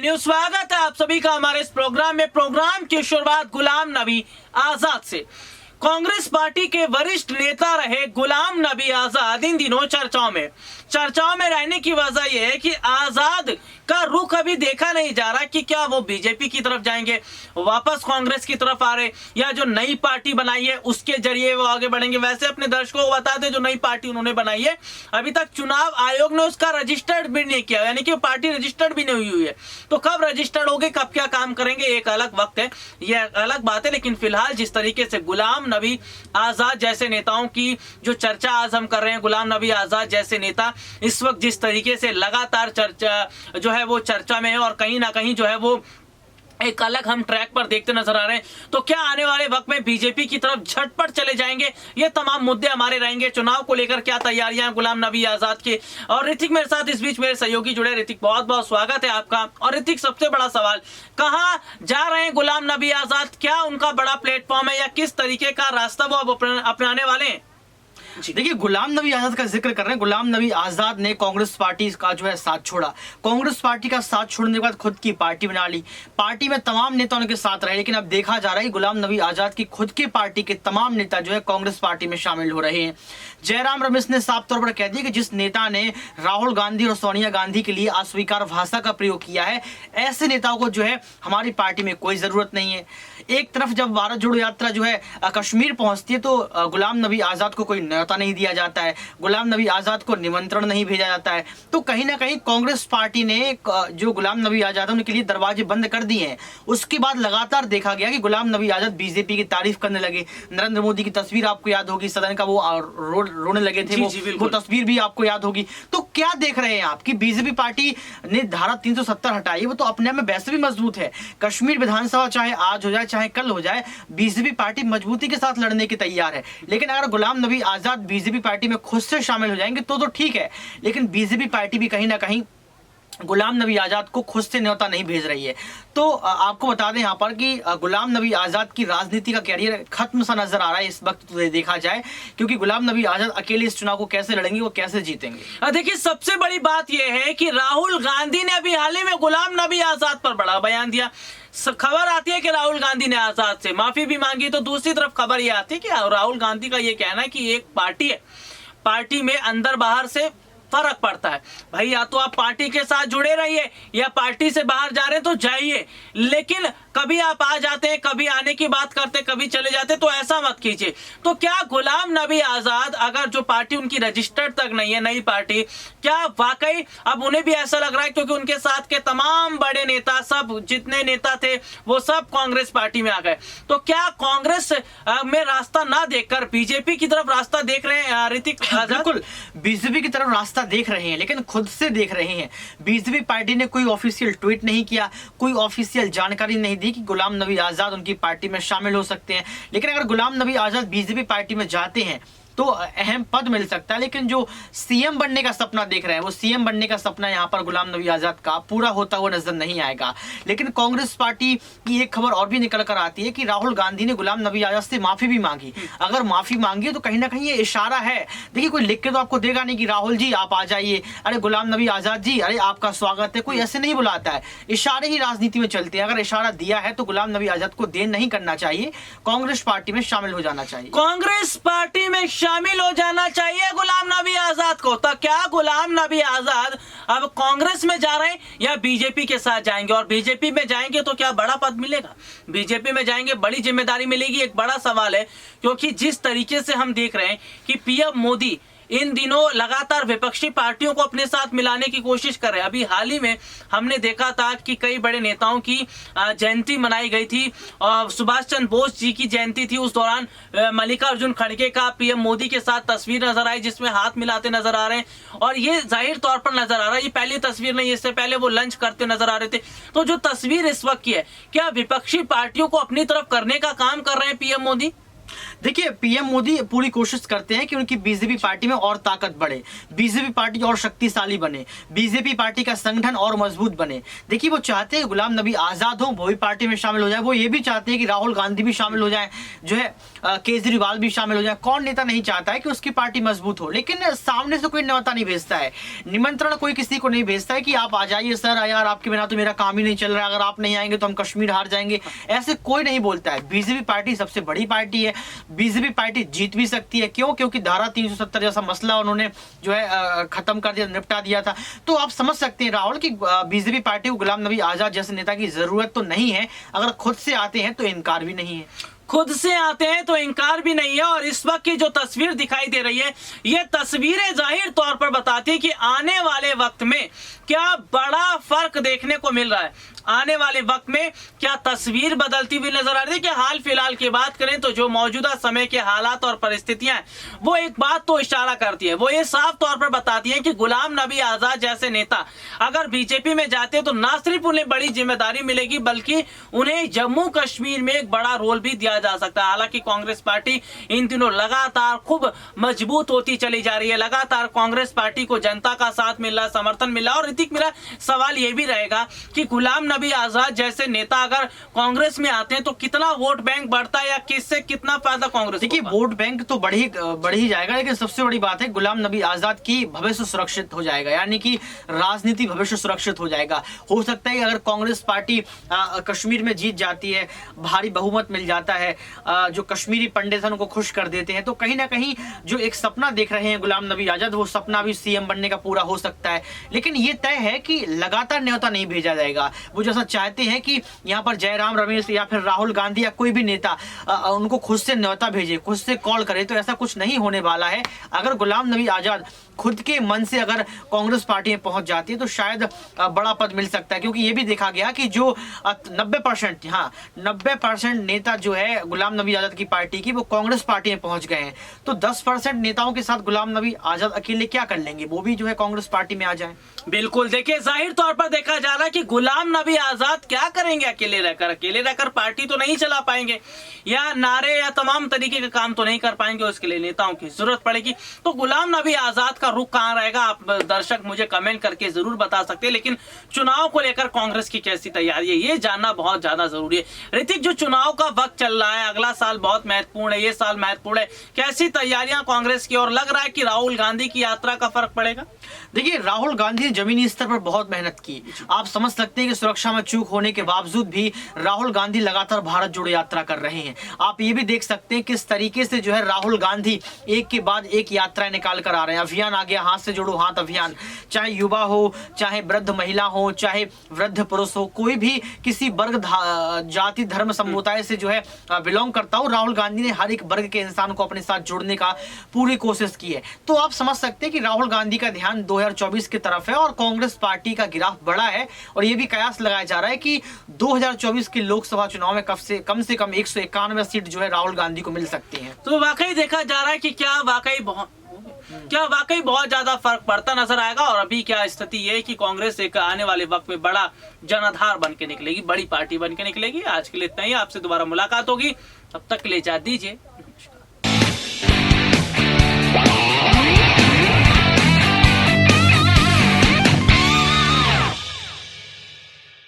चलिए स्वागत है आप सभी का हमारे इस प्रोग्राम में। प्रोग्राम की शुरुआत गुलाम नबी आजाद से। कांग्रेस पार्टी के वरिष्ठ नेता रहे गुलाम नबी आजाद इन दिनों चर्चाओं में रहने की वजह यह है कि आजाद का रुख अभी देखा नहीं जा रहा कि क्या वो बीजेपी की तरफ जाएंगे, वापस कांग्रेस की तरफ आ रहे, या जो नई पार्टी बनाई है उसके जरिए वो आगे बढ़ेंगे। वैसे अपने दर्शकों को बता दें, जो नई पार्टी उन्होंने बनाई है अभी तक चुनाव आयोग ने उसका रजिस्टर्ड भी नहीं किया, यानी कि पार्टी रजिस्टर्ड भी नहीं हुई है। तो कब रजिस्टर्ड होगी, कब क्या काम करेंगे, एक अलग वक्त है, यह अलग बात है। लेकिन फिलहाल जिस तरीके से गुलाम नबी आजाद जैसे नेताओं की जो चर्चा आज हम कर रहे हैं, गुलाम नबी आजाद जैसे नेता इस वक्त जिस तरीके से लगातार चर्चा जो है वो चर्चा में है और कहीं ना कहीं जो है वो एक अलग हम ट्रैक पर देखते नजर आ रहे हैं, तो क्या आने वाले वक्त में बीजेपी की तरफ झटपट चले जाएंगे, ये तमाम मुद्दे हमारे रहेंगे। चुनाव को लेकर क्या तैयारियां हैं गुलाम नबी आजाद की। और ऋतिक मेरे साथ इस बीच मेरे सहयोगी जुड़े। ऋतिक, बहुत बहुत स्वागत है आपका। और ऋतिक, सबसे बड़ा सवाल, कहां जा रहे हैं गुलाम नबी आजाद, क्या उनका बड़ा प्लेटफॉर्म है या किस तरीके का रास्ता वो अब अपनाने वाले हैं? देखिए, गुलाम नबी आजाद का जिक्र कर रहे हैं। गुलाम नबी आजाद ने कांग्रेस पार्टी का जो है साथ छोड़ा। कांग्रेस पार्टी का साथ छोड़ने के बाद खुद की पार्टी बना ली। पार्टी में तमाम नेता उनके साथ रहे, लेकिन अब देखा जा रहा है गुलाम नबी आजाद की खुद की पार्टी के तमाम नेता जो है कांग्रेस पार्टी में शामिल हो रहे हैं। जयराम रमेश ने साफ तौर पर कह दिया कि जिस नेता ने राहुल गांधी और सोनिया गांधी के लिए अस्वीकार भाषा का प्रयोग किया है, ऐसे नेताओं को जो है हमारी पार्टी में कोई जरूरत नहीं है। एक तरफ जब भारत जोड़ो यात्रा जो है कश्मीर पहुंचती है तो गुलाम नबी आजाद को कोई न्योता नहीं दिया जाता है, गुलाम नबी आजाद को निमंत्रण नहीं भेजा जाता है। तो कहीं ना कहीं कांग्रेस पार्टी ने जो गुलाम नबी आजाद उनके लिए दरवाजे बंद कर दिए हैं। उसके बाद लगातार देखा गया कि गुलाम नबी आजाद बीजेपी की तारीफ करने लगे। नरेंद्र मोदी की तस्वीर आपको याद होगी, सदन का वो रोने लगे थे, वो तस्वीर भी आपको याद होगी। तो क्या देख रहे हैं आप कि बीजेपी पार्टी ने धारा 370 हटाई, वो तो अपने आप में वैसे भी मजबूत है। कश्मीर विधानसभा चाहे आज हो जाए चाहे कल हो जाए, बीजेपी पार्टी मजबूती के साथ लड़ने की तैयार है। लेकिन अगर गुलाम नबी आजाद बीजेपी पार्टी में खुद से शामिल हो जाएंगे तो ठीक है, लेकिन बीजेपी पार्टी भी कहीं ना कहीं गुलाम नबी आजाद को खुद से न्योता नहीं भेज रही है। तो आपको बता दें यहाँ पर कि गुलाम नबी आजाद की राजनीति का कैरियर खत्म सा नजर आ रहा है इस वक्त तो देखा जाए, क्योंकि गुलाम नबी आजाद अकेले इस चुनाव को कैसे लड़ेंगे, वो कैसे जीतेंगे। देखिए, सबसे बड़ी बात यह है कि राहुल गांधी ने अभी हाल ही में गुलाम नबी आजाद पर बड़ा बयान दिया। खबर आती है कि राहुल गांधी ने आजाद से माफी भी मांगी, तो दूसरी तरफ खबर यह आती है कि राहुल गांधी का यह कहना है कि एक पार्टी है, पार्टी में अंदर बाहर से फर्क पड़ता है। भाई, या तो आप पार्टी के साथ जुड़े रहिए या पार्टी से बाहर जा रहे हैं तो जाइए, लेकिन कभी आप आ जाते हैं, कभी आने की बात करते, कभी चले जाते, तो ऐसा मत कीजिए। तो क्या गुलाम नबी आजाद, अगर जो पार्टी उनकी रजिस्टर्ड तक नहीं है, नई पार्टी, क्या वाकई अब उन्हें भी ऐसा लग रहा है, क्योंकि उनके साथ के तमाम बड़े नेता, सब जितने नेता थे वो सब कांग्रेस पार्टी में आ गए, तो क्या कांग्रेस में रास्ता ना देखकर बीजेपी की तरफ रास्ता देख रहे हैं ऋतिक? बिल्कुल, बीजेपी की तरफ रास्ता देख रहे हैं, लेकिन खुद से देख रहे हैं। बीजेपी पार्टी ने कोई ऑफिशियल ट्वीट नहीं किया, कोई ऑफिशियल जानकारी नहीं दी कि गुलाम नबी आजाद उनकी पार्टी में शामिल हो सकते हैं। लेकिन अगर गुलाम नबी आजाद बीजेपी पार्टी में जाते हैं तो अहम पद मिल सकता है। लेकिन जो सीएम बनने का सपना देख रहे हैं, वो सीएम बनने का सपना यहाँ पर गुलाम नबी आजाद का पूरा होता हुआ नजर नहीं आएगा। लेकिन कांग्रेस पार्टी की एक खबर और भी निकल कर आती है कि राहुल गांधी ने गुलाम नबी आजाद से माफी भी मांगी। अगर माफी मांगी तो कहीं ना कहीं ये इशारा है, देखिए कोई लिख के तो आपको देगा नहीं कि राहुल जी आप आ जाइए, अरे गुलाम नबी आजाद जी अरे आपका स्वागत है, कोई ऐसे नहीं बुलाता है। इशारे ही राजनीति में चलते हैं। अगर इशारा दिया है तो गुलाम नबी आजाद को देर नहीं करना चाहिए, कांग्रेस पार्टी में शामिल हो जाना चाहिए। कांग्रेस पार्टी में शामिल हो जाना चाहिए गुलाम नबी आजाद को। तो क्या गुलाम नबी आजाद अब कांग्रेस में जा रहे हैं या बीजेपी के साथ जाएंगे? और बीजेपी में जाएंगे तो क्या बड़ा पद मिलेगा? बीजेपी में जाएंगे, बड़ी जिम्मेदारी मिलेगी, एक बड़ा सवाल है। क्योंकि जिस तरीके से हम देख रहे हैं कि पीएम मोदी इन दिनों लगातार विपक्षी पार्टियों को अपने साथ मिलाने की कोशिश कर रहे हैं। अभी हाल ही में हमने देखा था कि कई बड़े नेताओं की जयंती मनाई गई थी, सुभाष चंद्र बोस जी की जयंती थी, उस दौरान मल्लिकार्जुन खड़गे का पीएम मोदी के साथ तस्वीर नजर आई जिसमें हाथ मिलाते नजर आ रहे हैं। और ये जाहिर तौर पर नजर आ रहा है, ये पहली तस्वीर नहीं, इससे पहले वो लंच करते नजर आ रहे थे। तो जो तस्वीर इस वक्त की है, क्या विपक्षी पार्टियों को अपनी तरफ करने का काम कर रहे हैं पीएम मोदी? देखिए, पीएम मोदी पूरी कोशिश करते हैं कि उनकी बीजेपी पार्टी में और ताकत बढ़े, बीजेपी पार्टी और शक्तिशाली बने, बीजेपी पार्टी का संगठन और मजबूत बने। देखिए, वो चाहते हैं गुलाम नबी आजाद हो, वो भी पार्टी में शामिल हो जाए। वो ये भी चाहते हैं कि राहुल गांधी भी शामिल हो जाए, जो है केजरीवाल भी शामिल हो जाए। कौन नेता नहीं चाहता है कि उसकी पार्टी मजबूत हो, लेकिन सामने से कोई न्योता नहीं भेजता है, निमंत्रण कोई किसी को नहीं भेजता है कि आप आ जाइए सर, यार आपके बिना तो मेरा काम ही नहीं चल रहा है, अगर आप नहीं आएंगे तो हम कश्मीर हार जाएंगे, ऐसे कोई नहीं बोलता है। बीजेपी पार्टी सबसे बड़ी पार्टी है, बीजेपी पार्टी जीत भी सकती है। क्यों? क्योंकि धारा 370 जैसा मसला उन्होंने जो है खत्म कर दिया, निपटा दिया था। तो आप समझ सकते हैं राहुल कि बीजेपी पार्टी को गुलाम नबी आजाद जैसे नेता की जरूरत तो नहीं है, अगर खुद से आते हैं तो इनकार भी नहीं है। खुद से आते हैं तो इनकार भी नहीं है। और इस वक्त की जो तस्वीर दिखाई दे रही है, ये तस्वीरें जाहिर तौर पर बताती है कि आने वाले वक्त में क्या बड़ा फर्क देखने को मिल रहा है। आने वाले वक्त में क्या तस्वीर बदलती हुई नजर आ रही है कि हाल फिलहाल की बात करें तो जो मौजूदा समय के हालात और परिस्थितियां हैं, वो एक बात तो इशारा करती है, वो ये साफ तौर पर बताती है कि गुलाम नबी आजाद जैसे नेता अगर बीजेपी में जाते हैं तो ना सिर्फ उन्हें बड़ी जिम्मेदारी मिलेगी, बल्कि उन्हें जम्मू कश्मीर में एक बड़ा रोल भी दिया जा सकता है। हालांकि कांग्रेस पार्टी इन दिनों लगातार खूब मजबूत होती चली जा रही है, लगातार कांग्रेस पार्टी को जनता का साथ मिल रहा, समर्थन मिल रहा। और ऋतिक, मेरा सवाल यह भी रहेगा कि गुलाम नबी आजाद जैसे नेता अगर कांग्रेस में आते हैं तो कितना वोट बैंक बढ़ता है, या किससे कितना फायदा कांग्रेस? देखिए, वोट बैंक तो बढ़ ही जाएगा, लेकिन सबसे बड़ी बात है गुलाम नबी आजाद की भविष्य सुरक्षित हो जाएगा, यानी कि राजनीति भविष्य सुरक्षित हो जाएगा। हो सकता है अगर कांग्रेस पार्टी कश्मीर में जीत जाती है, भारी बहुमत मिल जाता है, जो कश्मीरी पंडित हैं उनको खुश कर देते हैं, तो कहीं ना कहीं जो एक सपना देख रहे हैं गुलाम नबी आजाद, वो सपना भी सीएम बनने का पूरा हो सकता है। लेकिन ये तय है कि लगातार न्योता नहीं भेजा जाएगा। वो जैसा चाहते हैं कि यहाँ पर जयराम रमेश या फिर राहुल गांधी या कोई भी नेता उनको खुद से न्योता भेजे, खुद से कॉल करे, तो ऐसा कुछ नहीं होने वाला है। अगर गुलाम नबी आजाद खुद के मन से अगर कांग्रेस पार्टी में पहुंच जाती है तो शायद बड़ा पद मिल सकता है, क्योंकि ये भी देखा गया कि जो 90% नेता जो है गुलाम नबी आजाद की पार्टी की, वो कांग्रेस पार्टी में पहुंच गए हैं। तो 10% नेताओं के साथ गुलाम नबी आजाद अकेले क्या कर लेंगे, वो भी जो है कांग्रेस पार्टी में आ जाए। बिल्कुल, देखिए जाहिर तौर पर देखा जा रहा है कि गुलाम नबी आजाद क्या करेंगे अकेले रहकर पार्टी तो नहीं चला पाएंगे, या नारे या तमाम तरीके के काम तो नहीं कर पाएंगे, उसके लिए नेताओं की जरूरत पड़ेगी। तो गुलाम नबी आजाद का रुख कहां रहेगा, आप दर्शक मुझे कमेंट करके जरूर बता सकते हैं। लेकिन चुनाव को लेकर कांग्रेस की कैसी तैयारी है, ये जानना बहुत ज्यादा जरूरी है। ऋतिक, जो चुनाव का वक्त चल रहा है, अगला साल बहुत महत्वपूर्ण है, ये साल महत्वपूर्ण है, कैसी तैयारियां कांग्रेस की, और लग रहा है कि राहुल गांधी की यात्रा का फर्क पड़ेगा? देखिए, राहुल गांधी ने जमीनी स्तर पर बहुत मेहनत की। आप समझ सकते हैं कि सुरक्षा में चूक होने के बावजूद भी राहुल गांधी लगातार भारत जोड़ो यात्रा कर रहे हैं। आप ये भी देख सकते हैं किस तरीके से जो है राहुल गांधी एक के बाद एक यात्राएं निकाल कर आ रहे हैं। अभियान आ गया, हाथ से जोड़ो हाथ अभियान, चाहे युवा हो, चाहे वृद्ध महिला हो, चाहे वृद्ध पुरुष हो, कोई भी किसी वर्ग जाति धर्म समुदाय से जो है बिलोंग करता हो, राहुल गांधी ने हर एक वर्ग के इंसान को अपने साथ जोड़ने का पूरी कोशिश की है। तो आप समझ सकते हैं कि राहुल गांधी का ध्यान 2024 की तरफ है और कांग्रेस पार्टी का गिराफ बड़ा है। और ये भी कयास लगाया जा रहा है कि 2024 के लोकसभा चुनाव में कम से कम 191 सीट जो है राहुल गांधी को मिल सकती हैं। तो वाकई देखा जा रहा है कि क्या वाकई बहुत ज्यादा फर्क पड़ता नजर आएगा। और अभी क्या स्थिति ये है कि कांग्रेस एक आने वाले वक्त में बड़ा जनाधार बन के निकलेगी, बड़ी पार्टी बन के निकलेगी। आज के लिए इतना ही, आपसे दोबारा मुलाकात होगी, तब तक ले जा दीजिए।